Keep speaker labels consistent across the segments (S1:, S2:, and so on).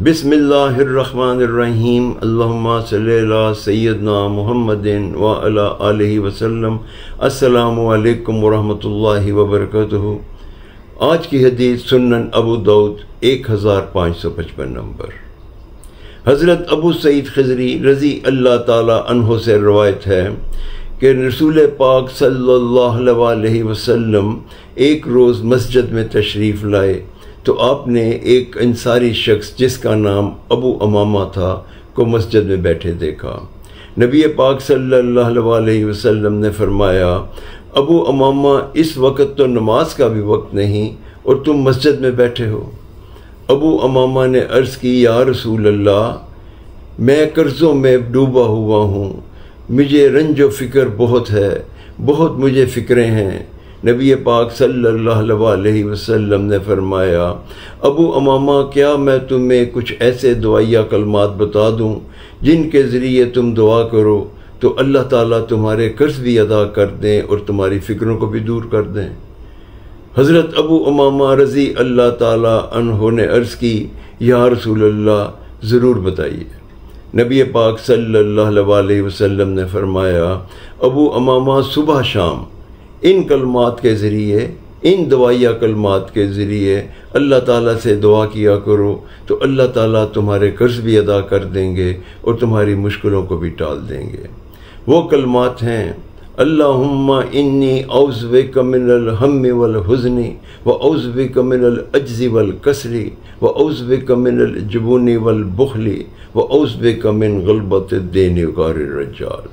S1: बिस्मिल्लाहिर्रहमानिर्रहीम अल्लाहुम्मा सल्लि अला सय्यदना मुहम्मदिन व अला आलिहि वसल्लम। अस्सलामु अलैकुम वरहमतुल्लाहि वबरकातुहू। आज की हदीस सुनन अबू दाऊद 1555 नंबर। हज़रत अबू सईद खज़री रज़ी अल्लाह ताला अन्हो से रवायत है कि रसूल पाक सल्लल्लाहु अलैहि वसल्लम एक रोज़ मस्जिद में तशरीफ़ लाए तो आपने एक अंसारी शख्स जिसका नाम अबू अमामा था को मस्जिद में बैठे देखा। नबी पाक सल्लल्लाहु अलैहि वसल्लम ने फरमाया, अबू अमामा, इस वक्त तो नमाज का भी वक्त नहीं और तुम मस्जिद में बैठे हो। अबू अमामा ने अर्ज़ की, या रसूल अल्लाह, मैं कर्ज़ों में डूबा हुआ हूँ, मुझे रंज व फ़िक्र बहुत है, बहुत मुझे फ़िक्रें हैं। नबी पाक सल्लल्लाहु अलैहि वसल्लम ने फरमाया, अबू अमामा, क्या मैं तुम्हें कुछ ऐसे दुआया कलमात बता दूं जिनके ज़रिए तुम दुआ करो तो अल्लाह ताला तुम्हारे कर्ज़ भी अदा कर दें और तुम्हारी फ़िक्रों को भी दूर कर दें। हज़रत अबू अमामा रज़ी अल्लाह ताला अन्हो ने अर्ज़ की, या रसूल अल्लाह, ज़रूर बताइए। नबी पाक सल्लल्लाहु अलैहि वसल्लम ने फरमाया, अबू अमामा, सुबह शाम इन कलमात के ज़रिए, इन दवाइया कलमात के ज़रिए अल्लाह ताला से दुआ किया करो तो अल्लाह ताला तुम्हारे कर्ज़ भी अदा कर देंगे और तुम्हारी मुश्किलों को भी टाल देंगे। वो कलमात हैं, अल्लाहुम्मा इन्नी औज़ु बिका मिनल हम्मि वल हुज़्नि व औज़ु बिका मिनल अज्ज़ि वल कसरी व औज़ु बिका मिनल जुबूनि वल बुख़्लि व औज़ु बिका मिन ग़लबतिद दीनि व ग़ारिर रज्जाल।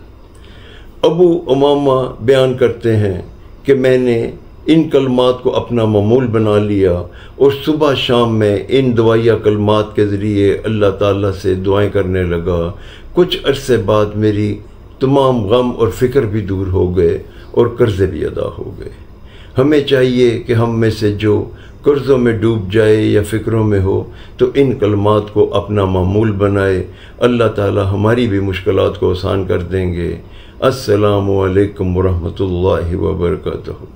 S1: अबू उमामा बयान करते हैं कि मैंने इन कलमात को अपना मामूल बना लिया और सुबह शाम में इन दुआया कलमात के ज़रिए अल्लाह ताला से दुआएं करने लगा। कुछ अरसे बाद मेरी तमाम गम और फ़िक्र भी दूर हो गए और कर्ज़े भी अदा हो गए। हमें चाहिए कि हम में से जो कर्ज़ों में डूब जाए या फ़िक्रों में हो तो इन कलमात को अपना मामूल बनाए, अल्लाह ताला हमारी भी मुश्किलात को आसान कर देंगे। अस्सलामु अलैकुम वरहमतुल्लाहि वबरकातुहू।